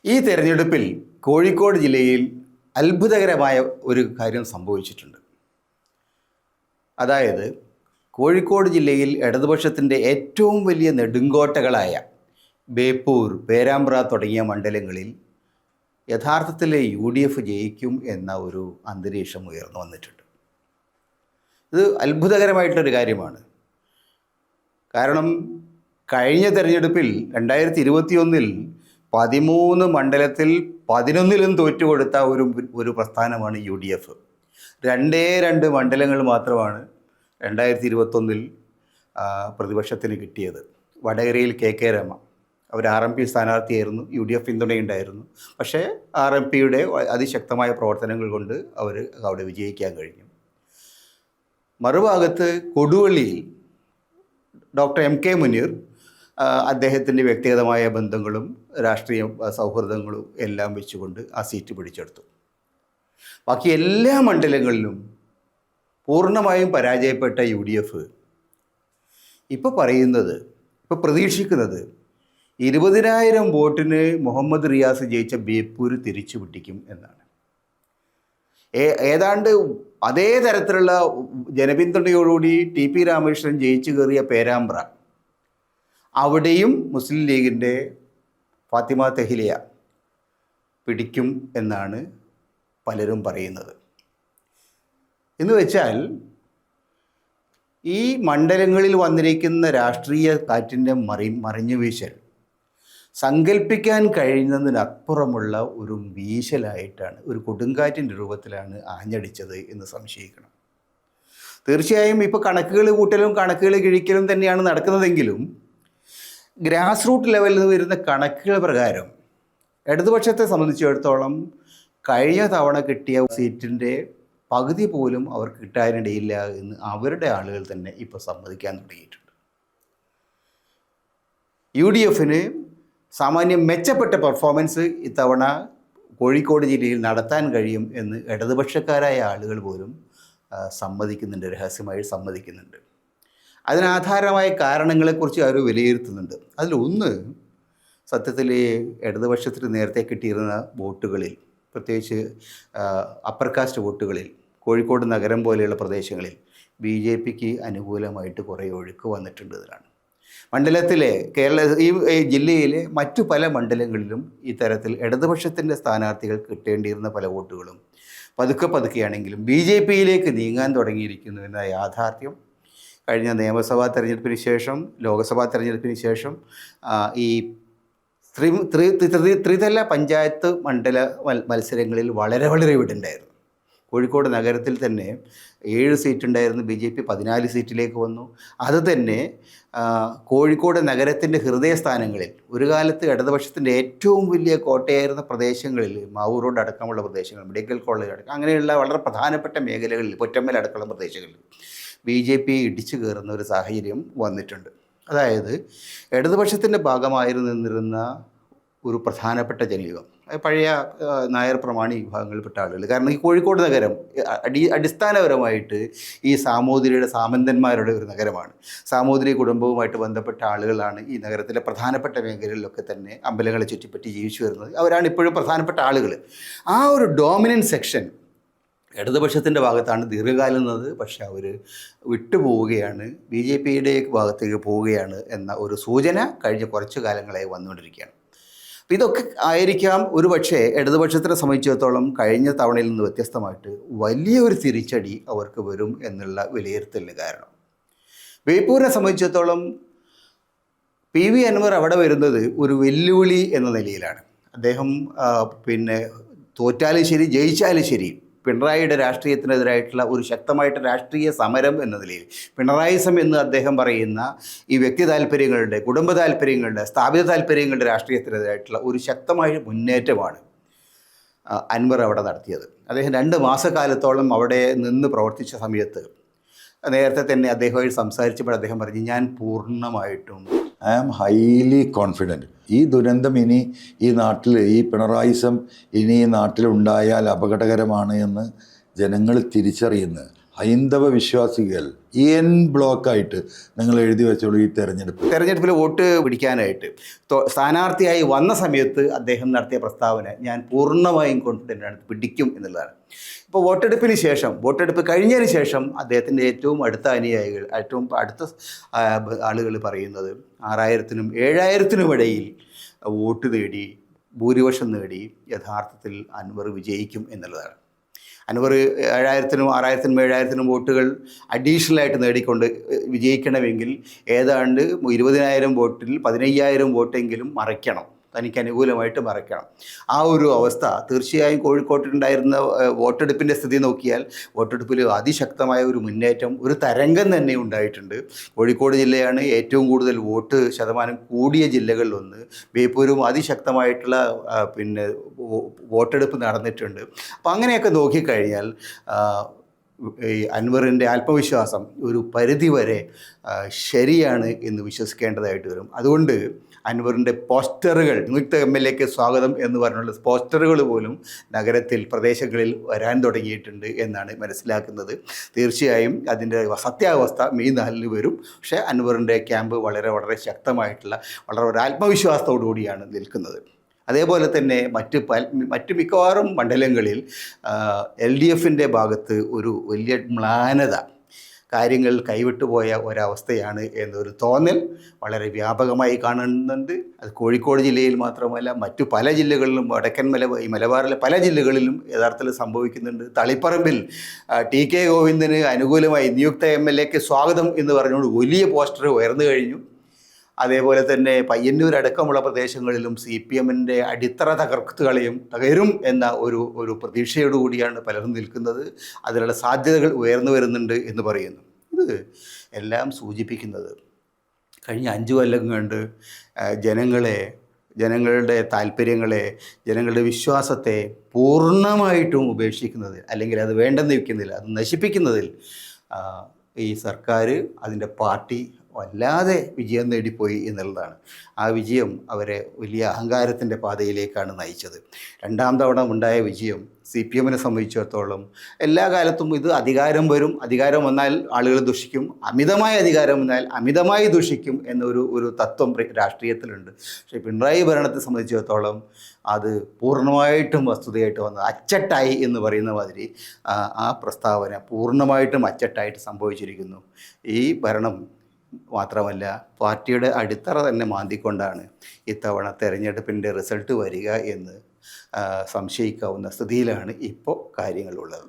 ഈ തെരഞ്ഞെടുപ്പിൽ കോഴിക്കോട് ജില്ലയിൽ അത്ഭുതകരമായ ഒരു കാര്യം സംഭവിച്ചിട്ടുണ്ട്. അതായത് കോഴിക്കോട് ജില്ലയിൽ ഇടതുപക്ഷത്തിൻ്റെ ഏറ്റവും വലിയ നെടുങ്കോട്ടകളായ ബേപ്പൂർ, പേരാമ്പ്ര തുടങ്ങിയ മണ്ഡലങ്ങളിൽ യഥാർത്ഥത്തിൽ UDF ജയിക്കും എന്ന ഒരു അന്തരീക്ഷം ഉയർന്നു വന്നിട്ടുണ്ട്. ഇത് അത്ഭുതകരമായിട്ടൊരു കാര്യമാണ്. കാരണം കഴിഞ്ഞ തെരഞ്ഞെടുപ്പിൽ 2021 13 മണ്ഡലത്തിൽ 11ലും തോറ്റുകൊടുത്ത ഒരു പ്രസ്ഥാനമാണ് UDF. 2 മണ്ഡലങ്ങൾ മാത്രമാണ് 2021 പ്രതിപക്ഷത്തിന് കിട്ടിയത്. വടകരയിൽ KK രമ, അവർ RMP സ്ഥാനാർത്ഥിയായിരുന്നു, UDF പിന്തുണയുണ്ടായിരുന്നു. പക്ഷേ RMPയുടെ അതിശക്തമായ പ്രവർത്തനങ്ങൾ കൊണ്ട് അവർ അവിടെ വിജയിക്കാൻ കഴിഞ്ഞു. മറുഭാഗത്ത് കൊടുവള്ളിയിൽ ഡോക്ടർ MK മുനീർ അദ്ദേഹത്തിൻ്റെ വ്യക്തിഗതമായ ബന്ധങ്ങളും രാഷ്ട്രീയ സൗഹൃദങ്ങളും എല്ലാം വെച്ചുകൊണ്ട് ആ സീറ്റ് പിടിച്ചെടുത്തു. ബാക്കി എല്ലാ മണ്ഡലങ്ങളിലും പൂർണ്ണമായും പരാജയപ്പെട്ട UDF ഇപ്പോൾ പ്രതീക്ഷിക്കുന്നത് 20,000 വോട്ടിന് മുഹമ്മദ് റിയാസ് ജയിച്ച ബേപ്പൂർ തിരിച്ചു പിടിക്കും എന്നാണ്. ഏതാണ്ട് അതേ തരത്തിലുള്ള ജനപിന്തുണയോടുകൂടി TP രാമകൃഷ്ണൻ ജയിച്ചു കയറിയ പേരാമ്പ്ര, അവിടെയും മുസ്ലിം ലീഗിൻ്റെ ഫാത്തിമ തെഹ്ലിയ പിടിക്കും എന്നാണ് പലരും പറയുന്നത്. എന്ന് വെച്ചാൽ ഈ മണ്ഡലങ്ങളിൽ വന്നിരിക്കുന്ന രാഷ്ട്രീയ കാറ്റിൻ്റെ മറിഞ്ഞു വീശൽ സങ്കല്പിക്കാൻ കഴിയുന്നതിനപ്പുറമുള്ള ഒരു വീശലായിട്ടാണ്, ഒരു കൊടുങ്കാറ്റിൻ്റെ രൂപത്തിലാണ് ആഞ്ഞടിച്ചത് എന്ന് സംശയിക്കണം. തീർച്ചയായും ഇപ്പോൾ കണക്കുകൾ കൂട്ടലും കണക്കുകൾ കിഴിക്കലും തന്നെയാണ് നടക്കുന്നതെങ്കിലും ഗ്രാസ് റൂട്ട് ലെവലിൽ വരുന്ന കണക്കുകൾ പ്രകാരം ഇടതുപക്ഷത്തെ സംബന്ധിച്ചിടത്തോളം കഴിഞ്ഞ തവണ കിട്ടിയ സീറ്റിൻ്റെ പകുതി പോലും അവർക്ക് കിട്ടാനിടയില്ല എന്ന് അവരുടെ ആളുകൾ തന്നെ ഇപ്പോൾ സമ്മതിക്കാൻ തുടങ്ങിയിട്ടുണ്ട്. UDFന് സാമാന്യം മെച്ചപ്പെട്ട പെർഫോമൻസ് ഇത്തവണ കോഴിക്കോട് ജില്ലയിൽ നടത്താൻ കഴിയും എന്ന് ഇടതുപക്ഷക്കാരായ ആളുകൾ പോലും സമ്മതിക്കുന്നുണ്ട്, രഹസ്യമായി സമ്മതിക്കുന്നുണ്ട്. അതിനാധാരമായ കാരണങ്ങളെക്കുറിച്ച് അവർ വിലയിരുത്തുന്നുണ്ട്. അതിലൊന്ന്, സത്യത്തിൽ ഇടതുപക്ഷത്തിന് നേരത്തെ കിട്ടിയിരുന്ന വോട്ടുകളിൽ, പ്രത്യേകിച്ച് അപ്പർ കാസ്റ്റ് വോട്ടുകളിൽ കോഴിക്കോട് നഗരം പോലെയുള്ള പ്രദേശങ്ങളിൽ BJPക്ക് അനുകൂലമായിട്ട് കുറേ ഒഴുക്ക് വന്നിട്ടുണ്ട്. ഇതിലാണ് മണ്ഡലത്തിലെ ഈ ജില്ലയിലെ മറ്റു പല മണ്ഡലങ്ങളിലും ഇത്തരത്തിൽ ഇടതുപക്ഷത്തിൻ്റെ സ്ഥാനാർത്ഥികൾ കിട്ടേണ്ടിയിരുന്ന പല വോട്ടുകളും പതുക്കെയാണെങ്കിലും BJPയിലേക്ക് നീങ്ങാൻ തുടങ്ങിയിരിക്കുന്നു എന്ന യാഥാർത്ഥ്യം കഴിഞ്ഞ നിയമസഭാ തെരഞ്ഞെടുപ്പിന് ശേഷം, ലോക്സഭാ തെരഞ്ഞെടുപ്പിന് ശേഷം ഈ ത്രിതല പഞ്ചായത്ത് മണ്ഡല മത്സരങ്ങളിൽ വളരെ എവിടെയുണ്ടായിരുന്നു. കോഴിക്കോട് നഗരത്തിൽ തന്നെ 7 സീറ്റ് ഉണ്ടായിരുന്നു, BJP 14 സീറ്റിലേക്ക് വന്നു. അത് തന്നെ കോഴിക്കോട് നഗരത്തിൻ്റെ ഹൃദയസ്ഥാനങ്ങളിൽ, ഒരു കാലത്ത് ഇടതുപക്ഷത്തിൻ്റെ ഏറ്റവും വലിയ കോട്ടയായിരുന്ന പ്രദേശങ്ങളിൽ, മാവൂർ റോഡ് അടക്കമുള്ള പ്രദേശങ്ങൾ, മെഡിക്കൽ കോളേജ് അടക്കം അങ്ങനെയുള്ള വളരെ പ്രധാനപ്പെട്ട മേഖലകളിൽ, പൊറ്റമ്മൽ അടക്കമുള്ള പ്രദേശങ്ങളിൽ BJP ഇടിച്ചു കയറുന്ന ഒരു സാഹചര്യം വന്നിട്ടുണ്ട്. അതായത് ഇടതുപക്ഷത്തിൻ്റെ ഭാഗമായിരുന്നിരുന്ന ഒരു പ്രധാനപ്പെട്ട ജനവിഭാഗം, പഴയ നായർ പ്രമാണി വിഭാഗങ്ങളിൽപ്പെട്ട ആളുകൾ. കാരണം ഈ കോഴിക്കോട് നഗരം അടിസ്ഥാനപരമായിട്ട് ഈ സാമൂതിരിയുടെ സാമന്തന്മാരുടെ ഒരു നഗരമാണ്. സാമൂതിരി കുടുംബവുമായിട്ട് ബന്ധപ്പെട്ട ആളുകളാണ് ഈ നഗരത്തിലെ പ്രധാനപ്പെട്ട മേഖലകളിലൊക്കെ തന്നെ അമ്പലങ്ങളെ ചുറ്റിപ്പറ്റി ജീവിച്ചു വരുന്നത്. അവരാണ് ഇപ്പോഴും പ്രധാനപ്പെട്ട ആളുകൾ. ആ ഒരു ഡോമിനൻറ്റ് സെക്ഷൻ ഇടതുപക്ഷത്തിൻ്റെ ഭാഗത്താണ് ദീർഘകാലം നിന്നത്. പക്ഷേ അവർ വിട്ടുപോവുകയാണ്, BJPയുടെ ഭാഗത്തേക്ക് പോവുകയാണ് എന്ന ഒരു സൂചന കഴിഞ്ഞ കുറച്ച് കാലങ്ങളായി വന്നുകൊണ്ടിരിക്കുകയാണ്. അപ്പോൾ ഇതൊക്കെ ആയിരിക്കാം ഒരുപക്ഷെ ഇടതുപക്ഷത്തിനെ സംബന്ധിച്ചിടത്തോളം കഴിഞ്ഞ തവണയിൽ നിന്ന് വ്യത്യസ്തമായിട്ട് വലിയൊരു തിരിച്ചടി അവർക്ക് വരും എന്നുള്ള വിലയിരുത്തലിന് കാരണം. ബേപ്പൂരിനെ സംബന്ധിച്ചിടത്തോളം PV അൻവർ അവിടെ വരുന്നത് ഒരു വെല്ലുവിളി എന്ന നിലയിലാണ്. അദ്ദേഹം തോറ്റാലും ശരി ജയിച്ചാലും ശരി പിണറായിയുടെ രാഷ്ട്രീയത്തിനെതിരായിട്ടുള്ള ഒരു ശക്തമായിട്ട് രാഷ്ട്രീയ സമരം എന്ന നിലയിൽ, പിണറായിസം എന്ന് അദ്ദേഹം പറയുന്ന ഈ വ്യക്തി താല്പര്യങ്ങളുടെ, കുടുംബ താല്പര്യങ്ങളുടെ, സ്ഥാപിത താല്പര്യങ്ങളുടെ രാഷ്ട്രീയത്തിനെതിരായിട്ടുള്ള ഒരു ശക്തമായ മുന്നേറ്റമാണ് അൻവർ അവിടെ നടത്തിയത്. അദ്ദേഹം 2 മാസക്കാലത്തോളം അവിടെ നിന്ന് പ്രവർത്തിച്ച സമയത്ത് നേരത്തെ തന്നെ അദ്ദേഹവുമായി സംസാരിച്ചപ്പോൾ അദ്ദേഹം പറഞ്ഞു, ഞാൻ പൂർണ്ണമായിട്ടും ഐ ആം ഹൈലി കോൺഫിഡൻറ്റ് ഈ ദുരന്തം ഇനി ഈ നാട്ടിൽ, ഈ പിണറായിസം ഇനി ഈ നാട്ടിലുണ്ടായാൽ അപകടകരമാണ് എന്ന് ജനങ്ങൾ തിരിച്ചറിയുന്നത് ഹൈന്ദവ വിശ്വാസികൾ എൻ ബ്ലോക്കായിട്ട് നിങ്ങൾ എഴുതി വെച്ചോളൂ ഈ തെരഞ്ഞെടുപ്പിൽ വോട്ട് പിടിക്കാനായിട്ട് സ്ഥാനാർത്ഥിയായി വന്ന സമയത്ത് അദ്ദേഹം നടത്തിയ പ്രസ്താവന ഞാൻ പൂർണ്ണമായും കോൺഫിഡൻ്റാണ് പിടിക്കും എന്നുള്ളതാണ്. ഇപ്പോൾ വോട്ടെടുപ്പ് കഴിഞ്ഞതിന് ശേഷം അദ്ദേഹത്തിൻ്റെ ഏറ്റവും അടുത്ത അനുയായികൾ, ഏറ്റവും അടുത്ത ആളുകൾ പറയുന്നത് 6000-നും 7000-നും ഇടയിൽ വോട്ട് നേടി, ഭൂരിപക്ഷം നേടി യഥാർത്ഥത്തിൽ അൻവർ വിജയിക്കും എന്നുള്ളതാണ്. അൻവർ 7000-നും 6000-നും 7000-നും വോട്ടുകൾ അഡീഷണലായിട്ട് നേടിക്കൊണ്ട് വിജയിക്കണമെങ്കിൽ ഏതാണ്ട് 20,000 വോട്ടിൽ 15,000 വോട്ടെങ്കിലും മറയ്ക്കണം, തനിക്ക് അനുകൂലമായിട്ട് മറയ്ക്കണം. ആ ഒരു അവസ്ഥ തീർച്ചയായും കോഴിക്കോട്ടുണ്ടായിരുന്ന വോട്ടെടുപ്പിൻ്റെ സ്ഥിതി നോക്കിയാൽ വോട്ടെടുപ്പിൽ അതിശക്തമായ ഒരു മുന്നേറ്റം, ഒരു തരംഗം തന്നെ ഉണ്ടായിട്ടുണ്ട്. കോഴിക്കോട് ജില്ലയാണ് ഏറ്റവും കൂടുതൽ വോട്ട് ശതമാനം കൂടിയ ജില്ലകളിലൊന്ന്. ബേപ്പൂരും അതിശക്തമായിട്ടുള്ള വോട്ടെടുപ്പ് നടന്നിട്ടുണ്ട്. അപ്പോൾ അങ്ങനെയൊക്കെ നോക്കിക്കഴിഞ്ഞാൽ ഈ അൻവറിൻ്റെ ആത്മവിശ്വാസം ഒരു പരിധിവരെ ശരിയാണ് എന്ന് വിശ്വസിക്കേണ്ടതായിട്ട് വരും. അതുകൊണ്ട് അൻവറിൻ്റെ പോസ്റ്ററുകൾ, നിയുക്ത MLAക്ക് സ്വാഗതം എന്ന് പറഞ്ഞുള്ള പോസ്റ്ററുകൾ പോലും നഗരത്തിൽ, പ്രദേശങ്ങളിൽ വരാൻ തുടങ്ങിയിട്ടുണ്ട് എന്നാണ് മനസ്സിലാക്കുന്നത്. തീർച്ചയായും അതിൻ്റെ സത്യാവസ്ഥ മെയ് 4 വരും. പക്ഷേ അൻവറിൻ്റെ ക്യാമ്പ് വളരെ വളരെ ശക്തമായിട്ടുള്ള വളരെ ആത്മവിശ്വാസത്തോടു കൂടിയാണ് നിൽക്കുന്നത്. അതേപോലെ തന്നെ മറ്റ് മിക്കവാറും മണ്ഡലങ്ങളിൽ LDFൻ്റെ ഭാഗത്ത് ഒരു വലിയ മ്ലാനത, കാര്യങ്ങൾ കൈവിട്ടുപോയ ഒരവസ്ഥയാണ് എന്നൊരു തോന്നൽ വളരെ വ്യാപകമായി കാണുന്നുണ്ട്. അത് കോഴിക്കോട് ജില്ലയിൽ മാത്രമല്ല മറ്റു പല ജില്ലകളിലും, വടക്കൻ മലബാറിലെ പല ജില്ലകളിലും യഥാർത്ഥത്തിൽ സംഭവിക്കുന്നുണ്ട്. തളിപ്പറമ്പിൽ TK ഗോവിന്ദന് അനുകൂലമായി നിയുക്ത MLAക്ക് സ്വാഗതം എന്ന് പറഞ്ഞുകൊണ്ട് വലിയ പോസ്റ്റർ ഉയർന്നു കഴിഞ്ഞു. അതേപോലെ തന്നെ പയ്യന്നൂരടക്കമുള്ള പ്രദേശങ്ങളിലും CPMൻ്റെ അടിത്തറ തകരും എന്ന ഒരു പ്രതീക്ഷയോടുകൂടിയാണ് പലരും നിൽക്കുന്നത്. അതിനുള്ള സാധ്യതകൾ ഉയർന്നു വരുന്നുണ്ട് എന്ന് പറയുന്നു. ഇത് എല്ലാം സൂചിപ്പിക്കുന്നത് കഴിഞ്ഞ 5 കൊല്ലം കൊണ്ട് ജനങ്ങളുടെ താല്പര്യങ്ങളെ, ജനങ്ങളുടെ വിശ്വാസത്തെ പൂർണ്ണമായിട്ടും ഉപേക്ഷിക്കുന്നതിൽ, അല്ലെങ്കിൽ അത് വേണ്ടെന്ന് വയ്ക്കുന്നതിൽ, അത് നശിപ്പിക്കുന്നതിൽ ഈ സർക്കാർ, അതിൻ്റെ പാർട്ടി വല്ലാതെ വിജയം നേടിപ്പോയി എന്നുള്ളതാണ്. ആ വിജയം അവരെ വലിയ അഹങ്കാരത്തിൻ്റെ പാതയിലേക്കാണ് നയിച്ചത്. 2ാം തവണ ഉണ്ടായ വിജയം CPMനെ സംബന്ധിച്ചിടത്തോളം എല്ലാ കാലത്തും ഇത് അധികാരം വരും, അധികാരം വന്നാൽ ആളുകൾ ദുഷിക്കും, അമിതമായ അധികാരം വന്നാൽ അമിതമായി ദുഷിക്കും എന്നൊരു തത്വം രാഷ്ട്രീയത്തിലുണ്ട്. പക്ഷേ പിണറായി ഭരണത്തെ സംബന്ധിച്ചിടത്തോളം അത് പൂർണ്ണമായിട്ടും വസ്തുതയായിട്ട് വന്നത് അച്ചട്ടായി എന്ന് പറയുന്ന മാതിരി ആ പ്രസ്താവന പൂർണ്ണമായിട്ടും അച്ചട്ടായിട്ട് സംഭവിച്ചിരിക്കുന്നു. ഈ ഭരണം മാത്രമല്ല പാർട്ടിയുടെ അടിത്തറ തന്നെ മാന്തിക്കൊണ്ടാണ് ഇത്തവണ തെരഞ്ഞെടുപ്പിൻ്റെ റിസൾട്ട് വരിക എന്ന് സംശയിക്കാവുന്ന സ്ഥിതിയിലാണ് ഇപ്പോൾ കാര്യങ്ങളുള്ളത്.